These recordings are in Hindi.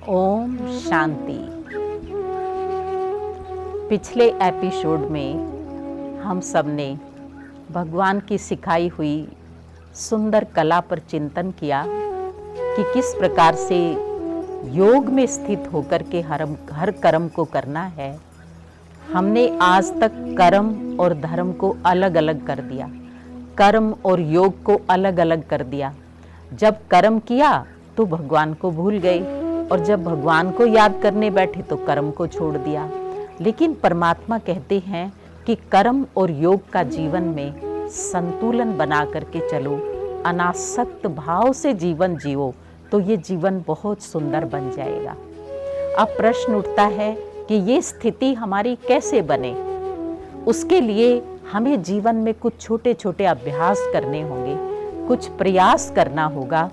ओम शांति। पिछले एपिसोड में हम सब ने भगवान की सिखाई हुई सुंदर कला पर चिंतन किया कि किस प्रकार से योग में स्थित होकर के हर कर्म को करना है। हमने आज तक कर्म और धर्म को अलग अलग कर दिया, कर्म और योग को अलग अलग कर दिया। जब कर्म किया तो भगवान को भूल गए और जब भगवान को याद करने बैठे तो कर्म को छोड़ दिया। लेकिन परमात्मा कहते हैं कि कर्म और योग का जीवन में संतुलन बना करके चलो, अनासक्त भाव से जीवन जियो तो ये जीवन बहुत सुंदर बन जाएगा। अब प्रश्न उठता है कि ये स्थिति हमारी कैसे बने। उसके लिए हमें जीवन में कुछ छोटे छोटे अभ्यास करने होंगे, कुछ प्रयास करना होगा।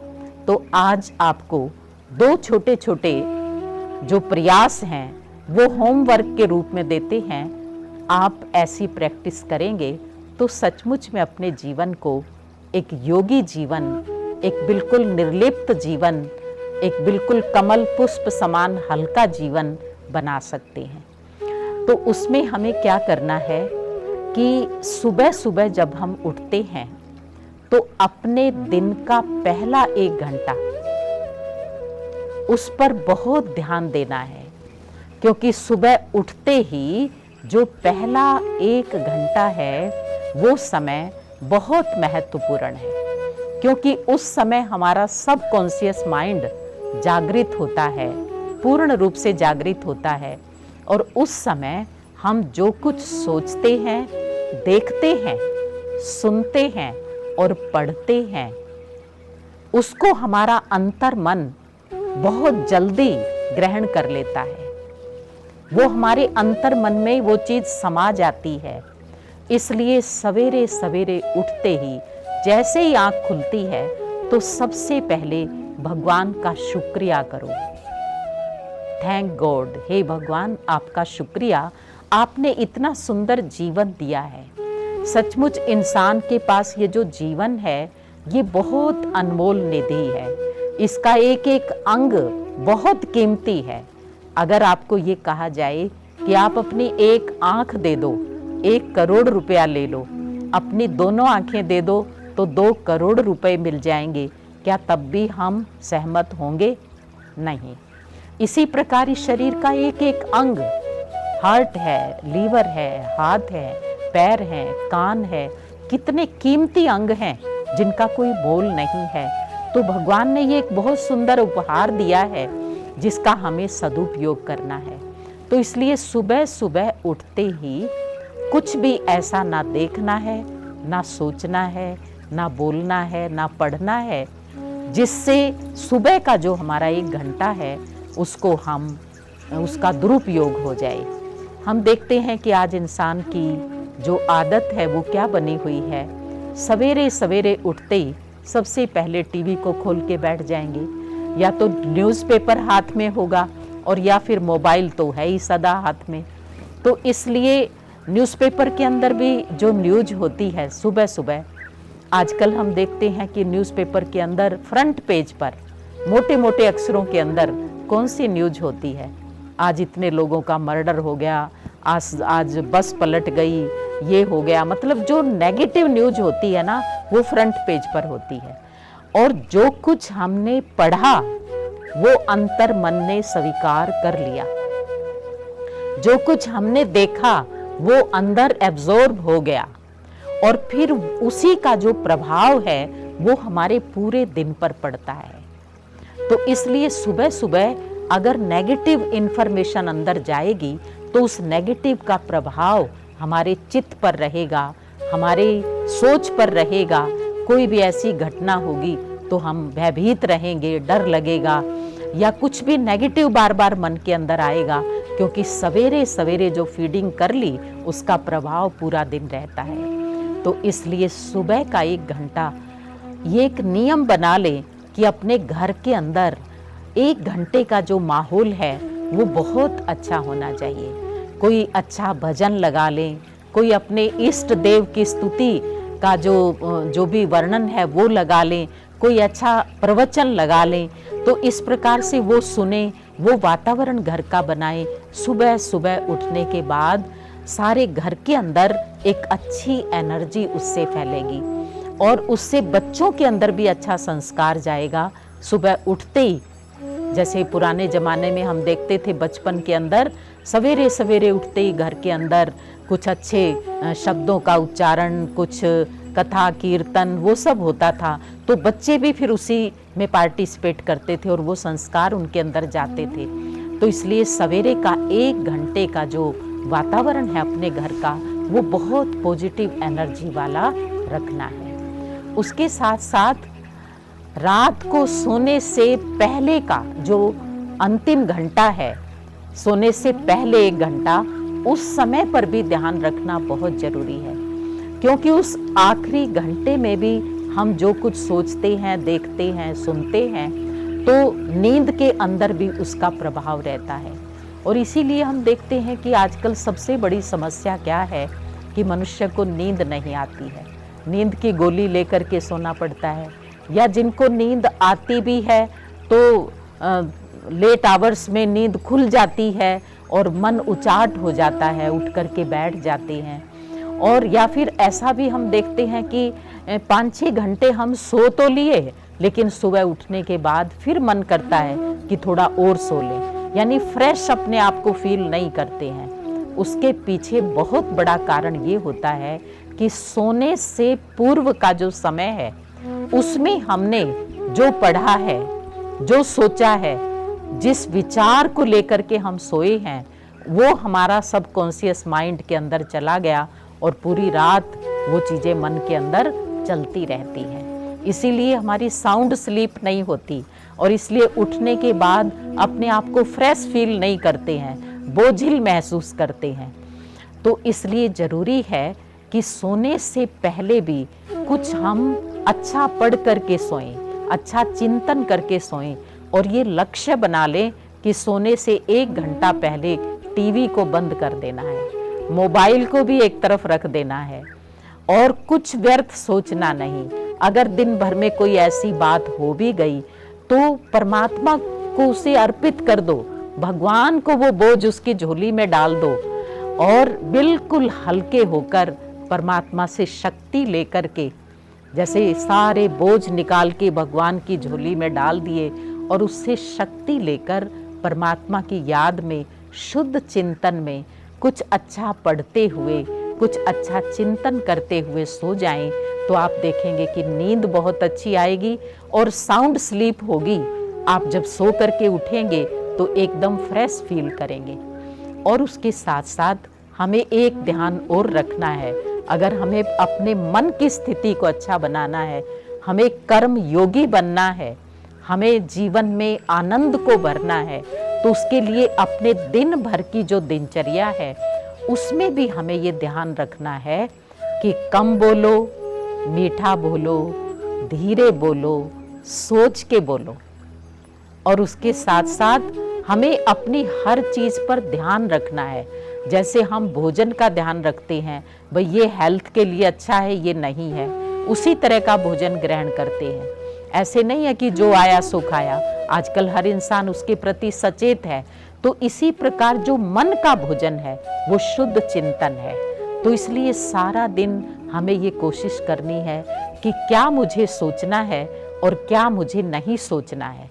तो आज आपको दो छोटे छोटे जो प्रयास हैं वो होमवर्क के रूप में देते हैं। आप ऐसी प्रैक्टिस करेंगे तो सचमुच में अपने जीवन को एक योगी जीवन, एक बिल्कुल निर्लिप्त जीवन, एक बिल्कुल कमल पुष्प समान हल्का जीवन बना सकते हैं। तो उसमें हमें क्या करना है कि सुबह सुबह जब हम उठते हैं तो अपने दिन का पहला 1 घंटा उस पर बहुत ध्यान देना है, क्योंकि सुबह उठते ही जो पहला 1 घंटा है वो समय बहुत महत्वपूर्ण है, क्योंकि उस समय हमारा सबकॉन्शियस माइंड जागृत होता है, पूर्ण रूप से जागृत होता है। और उस समय हम जो कुछ सोचते हैं, देखते हैं, सुनते हैं और पढ़ते हैं, उसको हमारा अंतर मन बहुत जल्दी ग्रहण कर लेता है। वो हमारे अंतर मन में वो चीज़ समा जाती है। इसलिए सवेरे सवेरे उठते ही जैसे ही आँख खुलती है तो सबसे पहले भगवान का शुक्रिया करो। थैंक गॉड, हे भगवान आपका शुक्रिया, आपने इतना सुंदर जीवन दिया है। सचमुच इंसान के पास ये जो जीवन है ये बहुत अनमोल निधि है। इसका एक एक अंग बहुत कीमती है। अगर आपको ये कहा जाए कि आप अपनी एक आंख दे दो, 1 करोड़ रुपया ले लो, अपनी दोनों आंखें दे दो तो 2 करोड़ रुपए मिल जाएंगे, क्या तब भी हम सहमत होंगे? नहीं। इसी प्रकार इस शरीर का एक एक अंग, हार्ट है, लीवर है, हाथ है, पैर है, कान है, कितने कीमती अंग हैं जिनका कोई मोल नहीं है। तो भगवान ने ये एक बहुत सुंदर उपहार दिया है जिसका हमें सदुपयोग करना है। तो इसलिए सुबह सुबह उठते ही कुछ भी ऐसा ना देखना है, ना सोचना है, ना बोलना है, ना पढ़ना है, जिससे सुबह का जो हमारा 1 घंटा है उसका दुरुपयोग हो जाए। हम देखते हैं कि आज इंसान की जो आदत है वो क्या बनी हुई है। सवेरे सवेरे उठते ही सबसे पहले टीवी को खोल के बैठ जाएंगे, या तो न्यूज़पेपर हाथ में होगा और या फिर मोबाइल तो है ही सदा हाथ में। तो इसलिए न्यूज़पेपर के अंदर भी जो न्यूज़ होती है सुबह सुबह, आजकल हम देखते हैं कि न्यूज़पेपर के अंदर फ्रंट पेज पर मोटे मोटे अक्षरों के अंदर कौन सी न्यूज़ होती है। आज इतने लोगों का मर्डर हो गया, आज बस पलट गई, ये हो गया। मतलब जो नेगेटिव न्यूज़ होती है ना वो फ्रंट पेज पर होती है। और जो कुछ हमने पढ़ा वो अंतर मन ने स्वीकार कर लिया, जो कुछ हमने देखा वो अंदर एब्जॉर्ब हो गया, और फिर उसी का जो प्रभाव है वो हमारे पूरे दिन पर पड़ता है। तो इसलिए सुबह सुबह अगर नेगेटिव इंफॉर्मेशन अंदर जाएगी तो उस नेगेटिव का प्रभाव हमारे चित्त पर रहेगा, हमारे सोच पर रहेगा। कोई भी ऐसी घटना होगी तो हम भयभीत रहेंगे, डर लगेगा, या कुछ भी नेगेटिव बार बार मन के अंदर आएगा, क्योंकि सवेरे सवेरे जो फीडिंग कर ली उसका प्रभाव पूरा दिन रहता है। तो इसलिए सुबह का 1 घंटा ये एक नियम बना लें कि अपने घर के अंदर 1 घंटे का जो माहौल है वो बहुत अच्छा होना चाहिए। कोई अच्छा भजन लगा लें, कोई अपने इष्ट देव की स्तुति का जो भी वर्णन है वो लगा लें, कोई अच्छा प्रवचन लगा लें। तो इस प्रकार से वो सुने वो वातावरण घर का बनाएं। सुबह सुबह उठने के बाद सारे घर के अंदर एक अच्छी एनर्जी उससे फैलेगी और उससे बच्चों के अंदर भी अच्छा संस्कार जाएगा। सुबह उठते ही, जैसे पुराने ज़माने में हम देखते थे बचपन के अंदर, सवेरे सवेरे उठते ही घर के अंदर कुछ अच्छे शब्दों का उच्चारण, कुछ कथा कीर्तन, वो सब होता था, तो बच्चे भी फिर उसी में पार्टिसिपेट करते थे और वो संस्कार उनके अंदर जाते थे। तो इसलिए सवेरे का 1 घंटे का जो वातावरण है अपने घर का, वो बहुत पॉजिटिव एनर्जी वाला रखना है। उसके साथ साथ रात को सोने से पहले का जो अंतिम घंटा है, सोने से पहले 1 घंटा, उस समय पर भी ध्यान रखना बहुत ज़रूरी है, क्योंकि उस आखिरी घंटे में भी हम जो कुछ सोचते हैं, देखते हैं, सुनते हैं, तो नींद के अंदर भी उसका प्रभाव रहता है। और इसीलिए हम देखते हैं कि आजकल सबसे बड़ी समस्या क्या है कि मनुष्य को नींद नहीं आती है। नींद की गोली लेकर के सोना पड़ता है, या जिनको नींद आती भी है तो लेट आवर्स में नींद खुल जाती है और मन उचाट हो जाता है, उठ कर के बैठ जाते हैं। और या फिर ऐसा भी हम देखते हैं कि 5-6 घंटे हम सो तो लिए, लेकिन सुबह उठने के बाद फिर मन करता है कि थोड़ा और सो लें, यानी फ्रेश अपने आप को फील नहीं करते हैं। उसके पीछे बहुत बड़ा कारण ये होता है कि सोने से पूर्व का जो समय है, उसमें हमने जो पढ़ा है, जो सोचा है, जिस विचार को लेकर के हम सोए हैं, वो हमारा सबकॉन्शियस माइंड के अंदर चला गया और पूरी रात वो चीज़ें मन के अंदर चलती रहती हैं। इसीलिए हमारी साउंड स्लीप नहीं होती और इसलिए उठने के बाद अपने आप को फ्रेश फील नहीं करते हैं, बोझिल महसूस करते हैं। तो इसलिए ज़रूरी है कि सोने से पहले भी कुछ हम अच्छा पढ़ करके सोएं, अच्छा चिंतन करके सोएं, और ये लक्ष्य बना लें कि सोने से 1 घंटा पहले टीवी को बंद कर देना है, मोबाइल को भी एक तरफ रख देना है और कुछ व्यर्थ सोचना नहीं। अगर दिन भर में कोई ऐसी बात हो भी गई तो परमात्मा को उसे अर्पित कर दो, भगवान को वो बोझ उसकी झोली में डाल दो और बिल्कुल हल्के होकर परमात्मा से शक्ति लेकर के, जैसे सारे बोझ निकाल के भगवान की झोली में डाल दिए और उससे शक्ति लेकर परमात्मा की याद में, शुद्ध चिंतन में कुछ अच्छा पढ़ते हुए, कुछ अच्छा चिंतन करते हुए सो जाएं, तो आप देखेंगे कि नींद बहुत अच्छी आएगी और साउंड स्लीप होगी। आप जब सो करके उठेंगे तो एकदम फ्रेश फील करेंगे। और उसके साथ साथ हमें एक ध्यान और रखना है, अगर हमें अपने मन की स्थिति को अच्छा बनाना है, हमें कर्म योगी बनना है, हमें जीवन में आनंद को भरना है, तो उसके लिए अपने दिन भर की जो दिनचर्या है उसमें भी हमें ये ध्यान रखना है कि कम बोलो, मीठा बोलो, धीरे बोलो, सोच के बोलो। और उसके साथ साथ हमें अपनी हर चीज़ पर ध्यान रखना है। जैसे हम भोजन का ध्यान रखते हैं, भाई ये हेल्थ के लिए अच्छा है, ये नहीं है, उसी तरह का भोजन ग्रहण करते हैं। ऐसे नहीं है कि जो आया सो खाया, आजकल हर इंसान उसके प्रति सचेत है। तो इसी प्रकार जो मन का भोजन है वो शुद्ध चिंतन है। तो इसलिए सारा दिन हमें ये कोशिश करनी है कि क्या मुझे सोचना है और क्या मुझे नहीं सोचना है।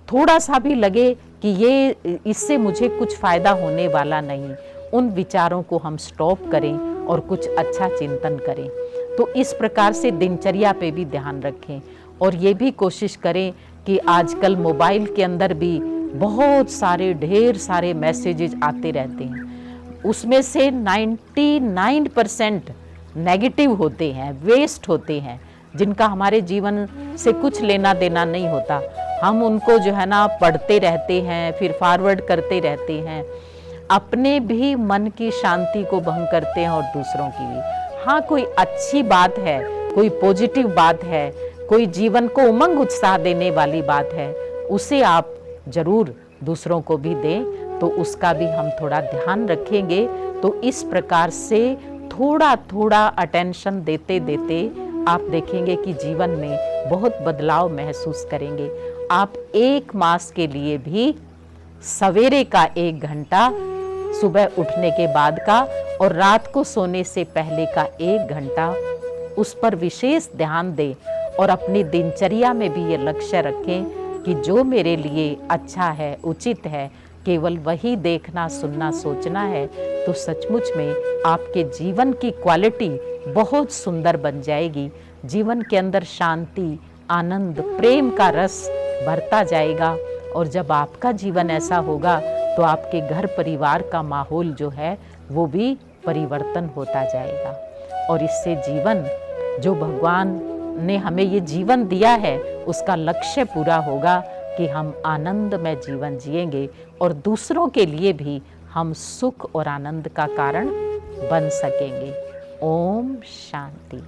थोड़ा सा भी लगे कि ये इससे मुझे कुछ फ़ायदा होने वाला नहीं, उन विचारों को हम स्टॉप करें और कुछ अच्छा चिंतन करें। तो इस प्रकार से दिनचर्या पे भी ध्यान रखें और ये भी कोशिश करें कि आजकल मोबाइल के अंदर भी बहुत सारे ढेर सारे मैसेजेस आते रहते हैं, उसमें से 99% नेगेटिव होते हैं, वेस्ट होते हैं, जिनका हमारे जीवन से कुछ लेना देना नहीं होता। हम उनको जो है ना पढ़ते रहते हैं, फिर फॉरवर्ड करते रहते हैं, अपने भी मन की शांति को भंग करते हैं और दूसरों की भी। हाँ, कोई अच्छी बात है, कोई पॉजिटिव बात है, कोई जीवन को उमंग उत्साह देने वाली बात है, उसे आप जरूर दूसरों को भी दें, तो उसका भी हम थोड़ा ध्यान रखेंगे। तो इस प्रकार से थोड़ा थोड़ा अटेंशन देते देते आप देखेंगे कि जीवन में बहुत बदलाव महसूस करेंगे। आप 1 मास के लिए भी सवेरे का 1 घंटा, सुबह उठने के बाद का, और रात को सोने से पहले का 1 घंटा, उस पर विशेष ध्यान दें और अपनी दिनचर्या में भी ये लक्ष्य रखें कि जो मेरे लिए अच्छा है, उचित है, केवल वही देखना, सुनना, सोचना है, तो सचमुच में आपके जीवन की क्वालिटी बहुत सुंदर बन जाएगी। जीवन के अंदर शांति, आनंद, प्रेम का रस भरता जाएगा। और जब आपका जीवन ऐसा होगा तो आपके घर परिवार का माहौल जो है वो भी परिवर्तन होता जाएगा। और इससे जीवन, जो भगवान ने हमें ये जीवन दिया है, उसका लक्ष्य पूरा होगा कि हम आनंदमय जीवन जिएंगे और दूसरों के लिए भी हम सुख और आनंद का कारण बन सकेंगे। ओम शांति।